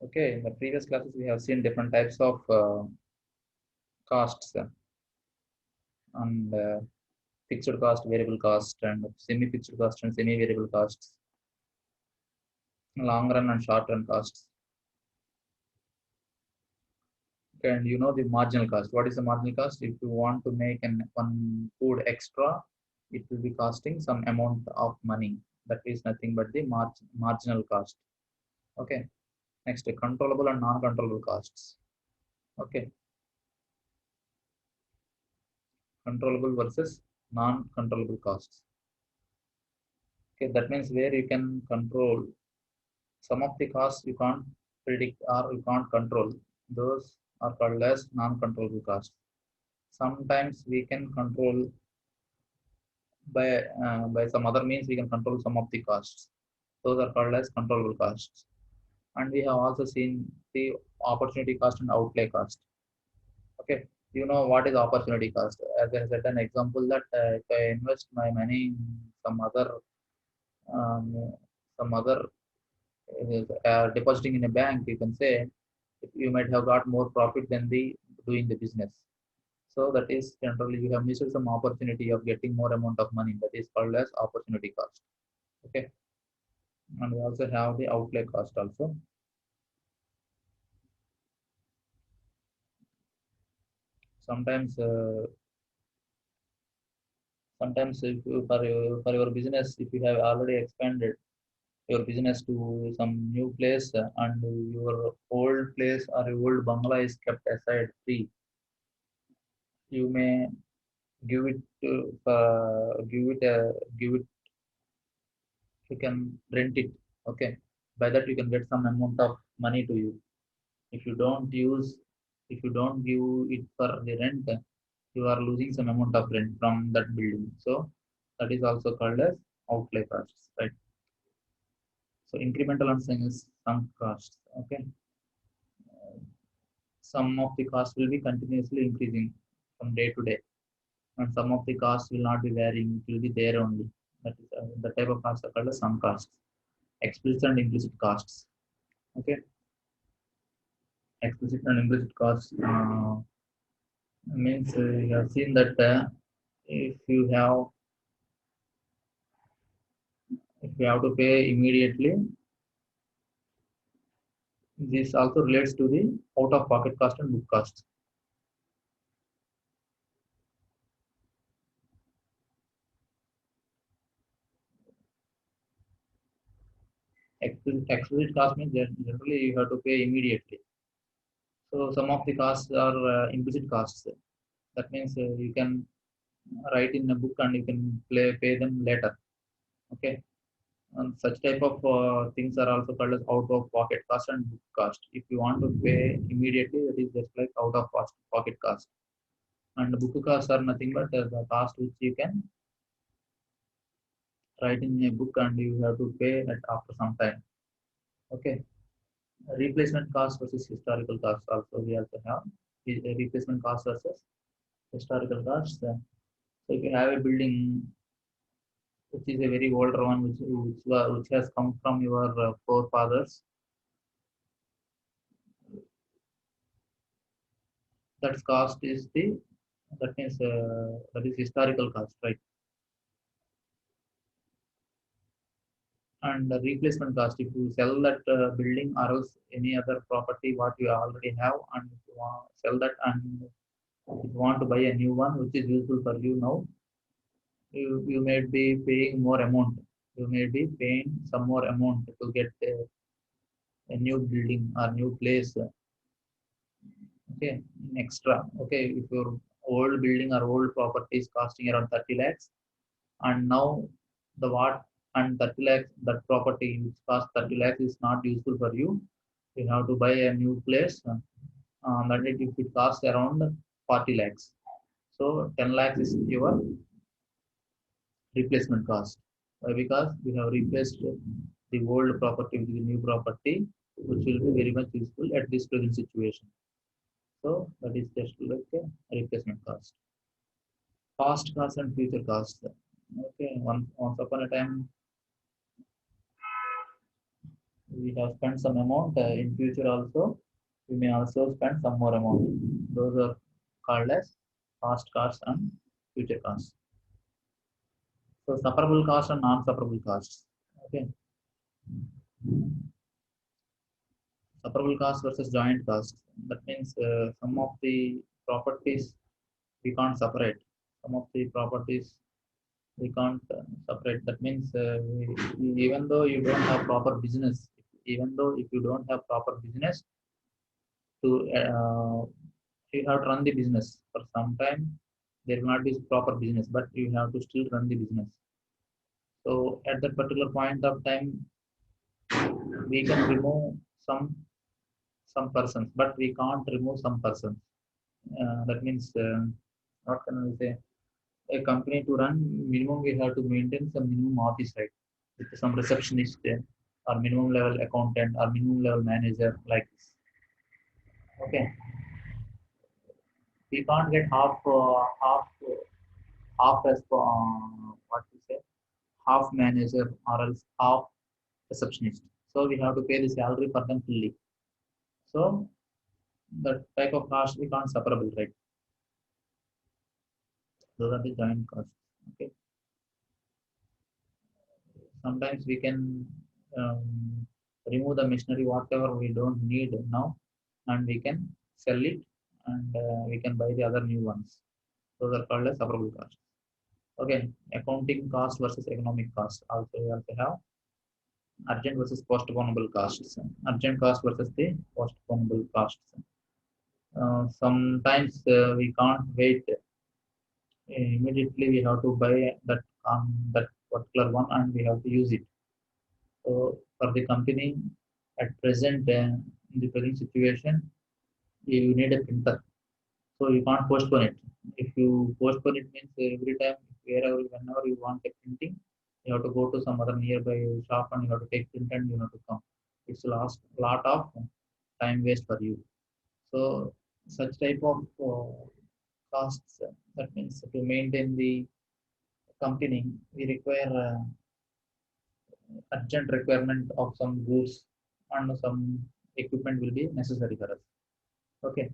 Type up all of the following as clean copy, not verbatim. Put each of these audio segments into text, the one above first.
Okay, in the previous classes we have seen different types of costs and fixed cost, variable cost, and semi-fixed cost and semi-variable costs, long run and short run costs. Okay, and you know the marginal cost. What is the marginal cost? If you want to make one food extra, it will be costing some amount of money. That is nothing but the marginal cost. Okay. Next, controllable and non-controllable costs. Okay, controllable versus non-controllable costs. Okay, that means where you can control some of the costs you can't predict or you can't control. Those are called as non-controllable costs. Sometimes we can control by some other means we can control some of the costs. Those are called as controllable costs. And we have also seen the opportunity cost and outlay cost. Okay, you know what is opportunity cost? As I said, an example that if I invest my money in um, some other depositing in a bank, you can say you might have got more profit than the doing the business. So that is generally you have missed some opportunity of getting more amount of money. That is called as opportunity cost. Okay, and we also have the outlay cost also. Sometimes, sometimes if you, for your business, if you have already expanded your business to some new place and your old place or your old bungalow is kept aside free, you may give it to give it, you can rent it. Okay, by that you can get some amount of money to you. If you don't use, if you don't give it for the rent, you are losing some amount of rent from that building. So that is also called as outlay costs, right? So incremental and sunk costs. Okay, some of the costs will be continuously increasing from day to day, and some of the costs will not be varying, it will be there only. That is the type of costs are called as sunk costs. Explicit and implicit costs. Okay, explicit and implicit costs means you have seen that if you have if you have to pay immediately, this also relates to the out of pocket cost and book cost. Explicit cost means that generally you have to pay immediately. So some of the costs are implicit costs. That means you can write in a book and you can pay them later. Okay, and such type of things are also called as out of pocket cost and book cost. If you want to pay immediately, that is just like out of pocket cost. And book costs are nothing but the cost which you can write in a book and you have to pay it after some time. Okay, replacement cost versus historical cost also we also have replacement cost versus historical cost. So if you have a building which is a very older one, which has come from your forefathers, that cost is the that means that is historical cost, right? And the replacement cost, if you sell that building or else any other property what you already have, and if you want sell that and if you want to buy a new one which is useful for you now, you may be paying more amount. You may be paying some more amount to get a new building or new place. Okay, extra. Okay, if your old building or old property is costing around 30 lakhs, and now the what and 30 lakhs, that property which cost 30 lakhs is not useful for you. You have to buy a new place. That if it costs around 40 lakhs. So 10 lakhs is your replacement cost. Why? Because we have replaced the old property with the new property, which will be very much useful at this present situation. So that is just like a replacement cost. Past cost and future cost. Okay, once upon a time, we have spent some amount in future also. We may also spend some more amount. Those are called as past costs and future costs. So sufferable costs and non-sufferable costs. Okay. Sufferable costs versus joint costs. That means some of the properties we can't separate. Some of the properties we can't separate. That means even though you don't have proper business, even though if you don't have proper business to you have to run the business for some time, there will not be proper business, but you have to still run the business. So at that particular point of time, we can remove some persons, but we can't remove some persons. That means what can I say? A company to run, minimum we have to maintain some minimum office, right? With some receptionist or minimum level accountant or minimum level manager like this. Okay, we can't get half as what to say, half manager or else half receptionist. So we have to pay the salary for them fully. So that type of cost we can't separable, right? Those are the joint costs. Okay. Sometimes we can remove the machinery whatever we don't need now, and we can sell it, and we can buy the other new ones. Those are called as separable costs. Okay, accounting cost versus economic cost. Also, we also have urgent versus postponable costs. Urgent cost versus the postponable costs. Sometimes we can't wait. Immediately we have to buy that particular one and we have to use it. So for the company at present, in the present situation, you need a printer. So you can't postpone it. If you postpone it means every time, wherever, whenever you want a printing, you have to go to some other nearby shop and you have to take print and you have to come. It's a lot of time waste for you. So such type of costs, that means to maintain the company, we require urgent requirement of some goods and some equipment will be necessary for us. Okay.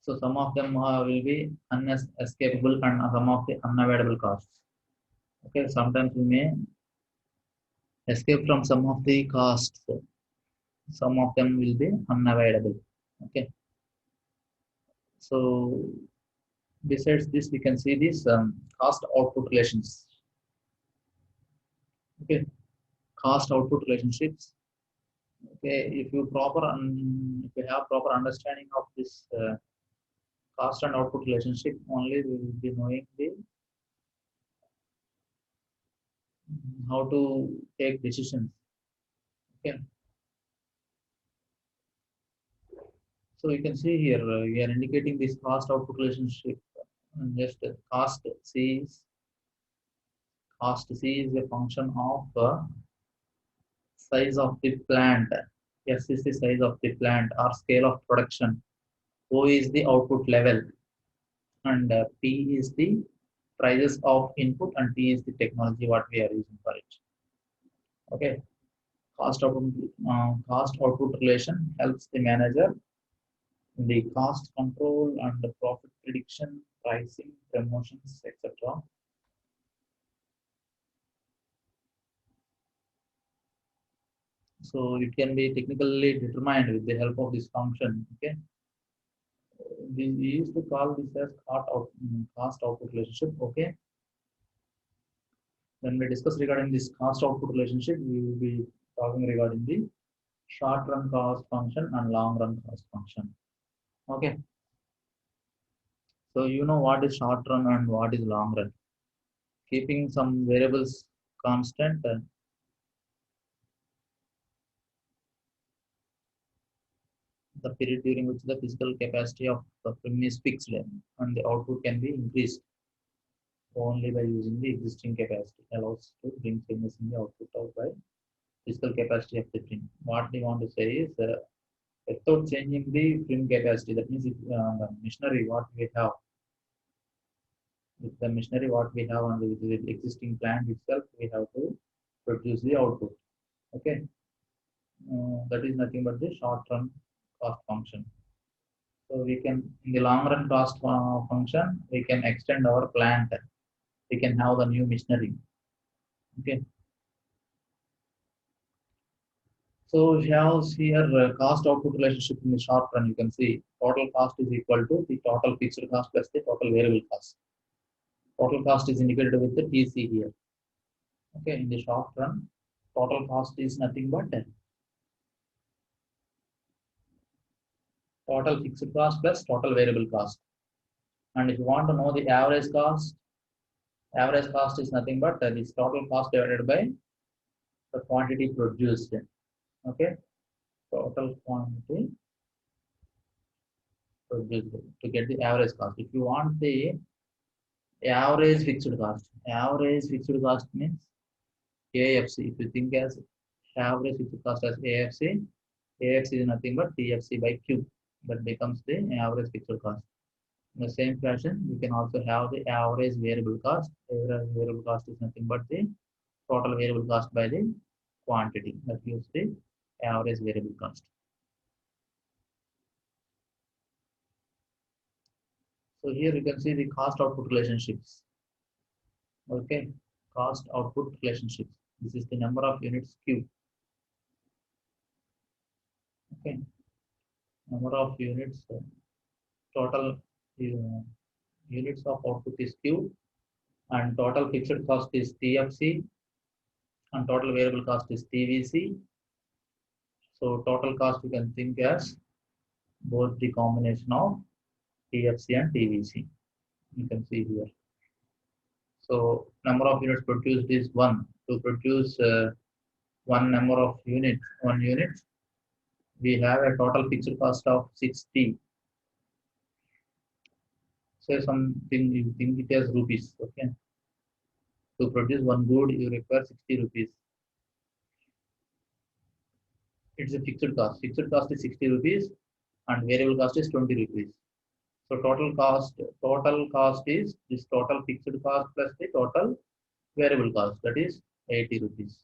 So some of them will be unescapable and some of the unavoidable costs. Okay. Sometimes we may escape from some of the costs. Some of them will be unavoidable. Okay. So besides this, we can see this cost output relations. Okay. Cost output relationships. Okay. If you have proper understanding of this cost and output relationship, only we will be knowing the how to take decisions. Okay. So you can see here we are indicating this cost output relationship. Just cost C is a function of size of the plant. S is the size of the plant or scale of production. O is the output level, and P is the prices of input, and T is the technology what we are using for it. Okay. Cost output relation helps the manager in the cost control and the profit prediction, pricing, promotions, etc. So it can be technically determined with the help of this function. Okay, we used to call this as cost output relationship. Okay, when we discuss regarding this cost output relationship, we will be talking regarding the short run cost function and long run cost function. Okay, so you know what is short run and what is long run. Keeping some variables constant, the period during which the physical capacity of the film is fixed and the output can be increased only by using the existing capacity allows to bring changes in the output out by physical capacity of the film. What we want to say is without changing the film capacity, that means if, the machinery what we have, with the machinery what we have and with the existing plant itself, we have to produce the output. Okay, that is nothing but the short run cost function. So we can, in the long run cost function, we can extend our plant. We can have the new machinery. Okay. So we have here cost output relationship in the short run. You can see total cost is equal to the total fixed cost plus the total variable cost. Total cost is indicated with the TC here. Okay, in the short run, total cost is nothing but total fixed cost plus total variable cost. And if you want to know the average cost is nothing but this total cost divided by the quantity produced. Okay, total quantity produced to get the average cost. If you want the average fixed cost means AFC. If you think as average fixed cost as AFC, AFC is nothing but TFC by Q. That becomes the average fixed cost. In the same fashion, we can also have the average variable cost. Average variable cost is nothing but the total variable cost by the quantity. That gives the average variable cost. So here you can see the cost output relationships. Okay, cost output relationships. This is the number of units Q. Okay, number of units, total units of output is Q, and total fixed cost is TFC, and total variable cost is TVC. So total cost you can think as both the combination of TFC and TVC. You can see here. So number of units produced is 1. To produce one unit, we have a total fixed cost of 60. Say something you think it as rupees. Okay. To produce one good, you require 60 rupees. It's a fixed cost. Fixed cost is 60 rupees and variable cost is 20 rupees. So total cost is this total fixed cost plus the total variable cost, that is 80 rupees.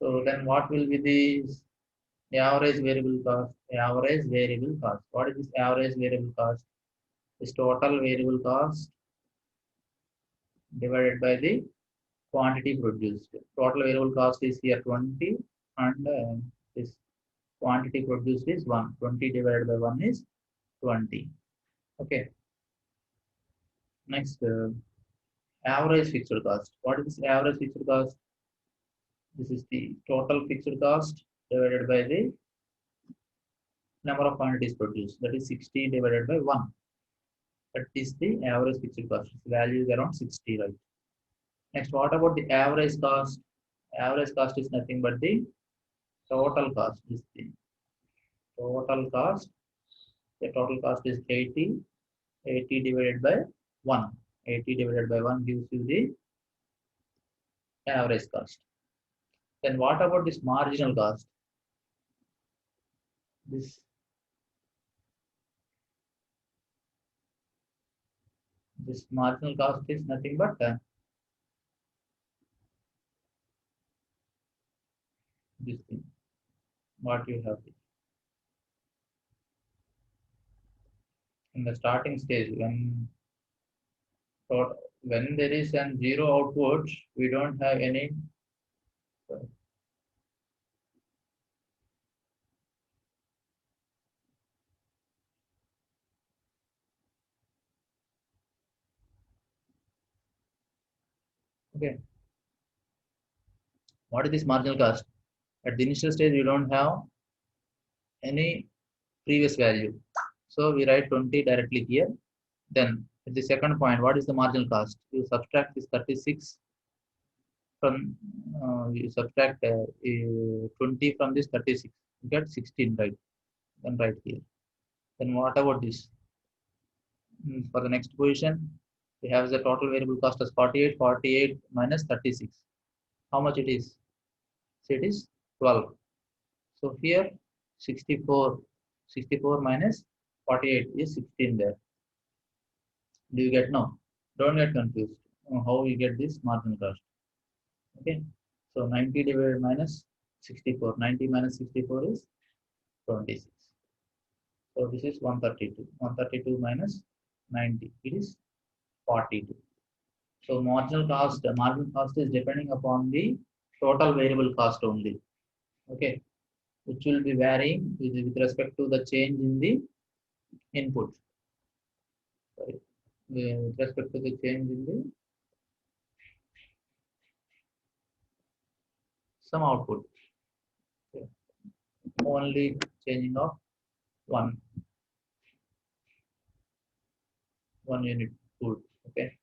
So then what will be the average variable cost? Average variable cost. What is this average variable cost? This total variable cost divided by the quantity produced. Total variable cost is here 20 and this quantity produced is 1. 20 divided by 1 is 20. Okay. Next, average fixed cost. What is this average fixed cost? This is the total fixed cost divided by the number of quantities produced. That is 60 divided by 1. That is the average fixed cost. Its value is around 60, right? Next, what about the average cost? Average cost is nothing but the total cost. This thing. Total cost. The total cost is 80. 80 divided by 1. 80 divided by 1 gives you the average cost. Then what about this marginal cost? This marginal cost is nothing but this thing. What you have in the starting stage when there is an zero output, we don't have any. Okay. What is this marginal cost? At the initial stage, we don't have any previous value. So we write 20 directly here. Then at the second point, what is the marginal cost? You subtract this 36 from, you subtract 20 from this 36. You get 16, right? Then right here. Then what about this? For the next position, we have the total variable cost as 48. 48 minus 36. How much it is? So it is 12. So here 64. 64 minus 48 is 16 there. Do you get now? Don't get confused. How you get this marginal cost? Okay. So 90 divided minus 64. 90 minus 64 is 26. So this is 132. 132 minus 90, it is 42. So marginal cost is depending upon the total variable cost only. Okay, which will be varying with respect to the change in the input. Sorry, with respect to the change in the some output. Okay. Only changing of one unit food. Okay.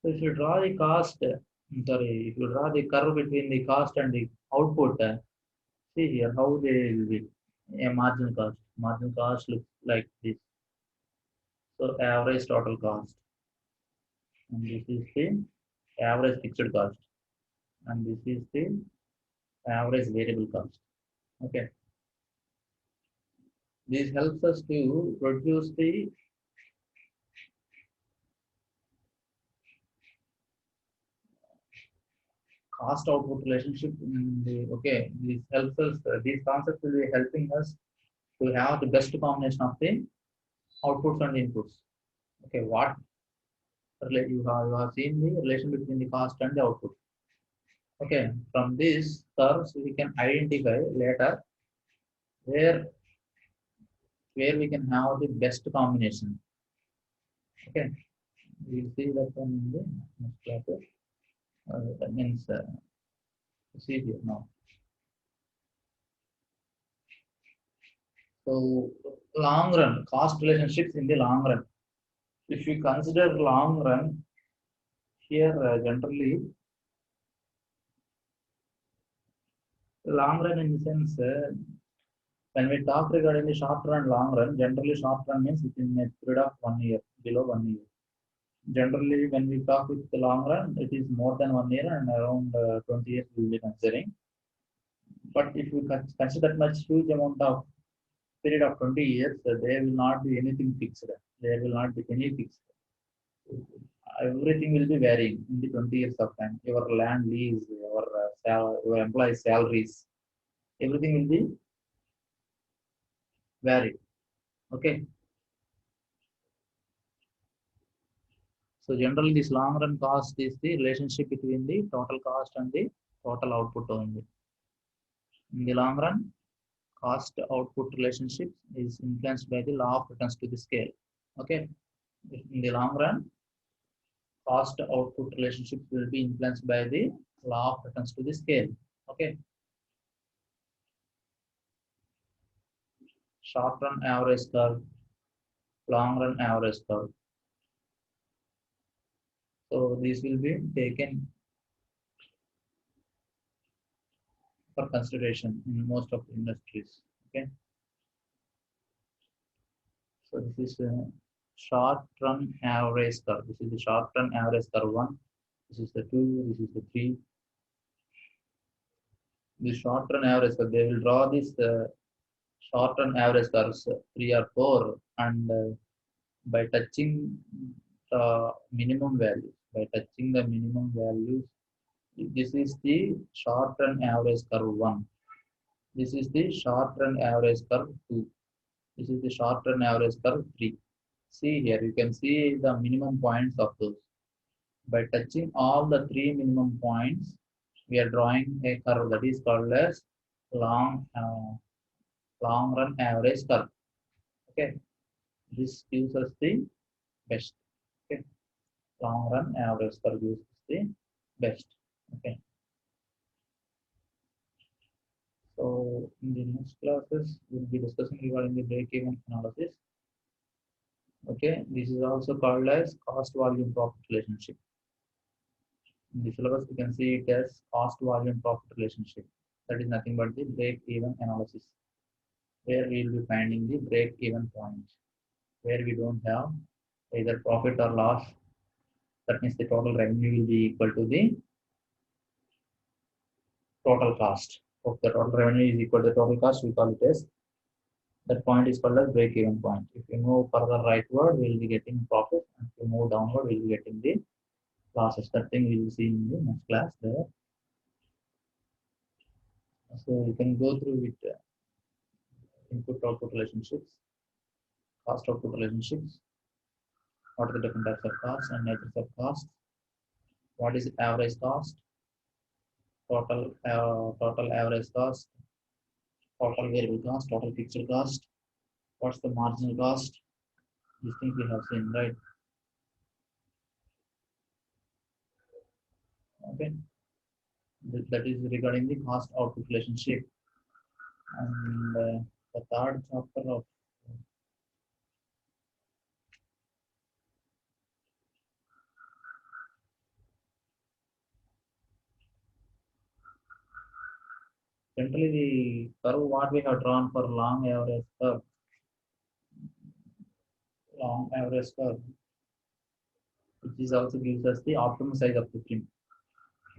So if you draw the cost, if you draw the curve between the cost and the output, see here how they will be. A marginal cost. Marginal cost looks like this. So average total cost, and this is the average fixed cost, and this is the average variable cost. Okay. This helps us to produce the cost output relationship in the, okay, this helps us, these concepts will be helping us to have the best combination of the outputs and inputs. Okay, what you have seen the relation between the cost and the output. Okay, from these curves we can identify later where we can have the best combination. Okay, we'll see that one in the next classes. That means see here now. So long run cost relationships in the long run. If you consider long run here, generally long run in the sense when we talk regarding the short run, long run, generally short run means within a period of 1 year, below 1 year. Generally, when we talk with the long run, it is more than 1 year and around 20 years we will be considering. But if you consider that much huge amount of period of 20 years, there will not be anything fixed. There will not be any fixed. Everything will be varying in the 20 years of time. Your land lease, your employees' salaries, everything will be varied. Okay. So generally, this long run cost is the relationship between the total cost and the total output only. In the long run, cost output relationship is influenced by the law of returns to the scale. Okay. In the long run, cost output relationship will be influenced by the law of returns to the scale. Okay. Short run average curve, long run average curve. So these will be taken for consideration in most of the industries. Okay. So this is a short run average curve. This is the short run average curve 1. This is the 2. This is the 3. The short run average curve, they will draw this short run average curves 3 or 4, and by touching the minimum values, this is the short run average curve 1. This is the short run average curve 2. This is the short run average curve 3. See here, you can see the minimum points of those. By touching all the 3 minimum points, we are drawing a curve that is called as long run average curve. Okay, this gives us the best. Okay, long run average curve gives us the best. Okay. So in the next classes, we'll be discussing regarding the break-even analysis. Okay, this is also called as cost volume profit relationship. In the syllabus, you can see it as cost volume profit relationship. That is nothing but the break-even analysis, where we will be finding the break-even point, where we don't have either profit or loss. That means the total revenue will be equal to the total cost. If the total revenue is equal to the total cost, we call it as That point is called as break-even point. If you move further rightward, we will be getting profit, and if you move downward, we will be getting the losses. That thing we will see in the next class there. So you can go through with input-output relationships, cost-output relationships, what are the different types of costs and natures of costs, what is average cost, total average cost, total variable cost, total fixed cost, what's the marginal cost. These things we have seen, right? Okay, that is regarding the cost output relationship. And the third chapter of generally the curve what we have drawn for long average curve, which is also gives us the optimum size of the trim.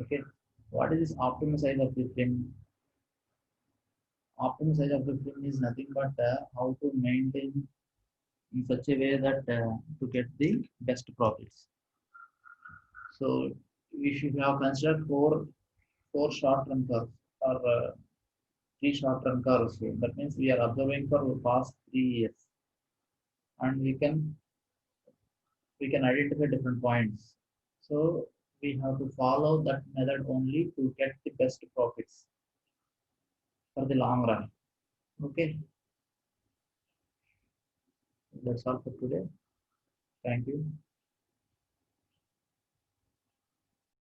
Okay, what is this optimum size of the trim? Optimum size of the trim is nothing but how to maintain in such a way that to get the best profits. So we should have considered four short-term curves or three short-term curves. That means we are observing for the past 3 years, and we can identify different points. So we have to follow that method only to get the best profits for the long run. Okay, that's all for today. Thank you.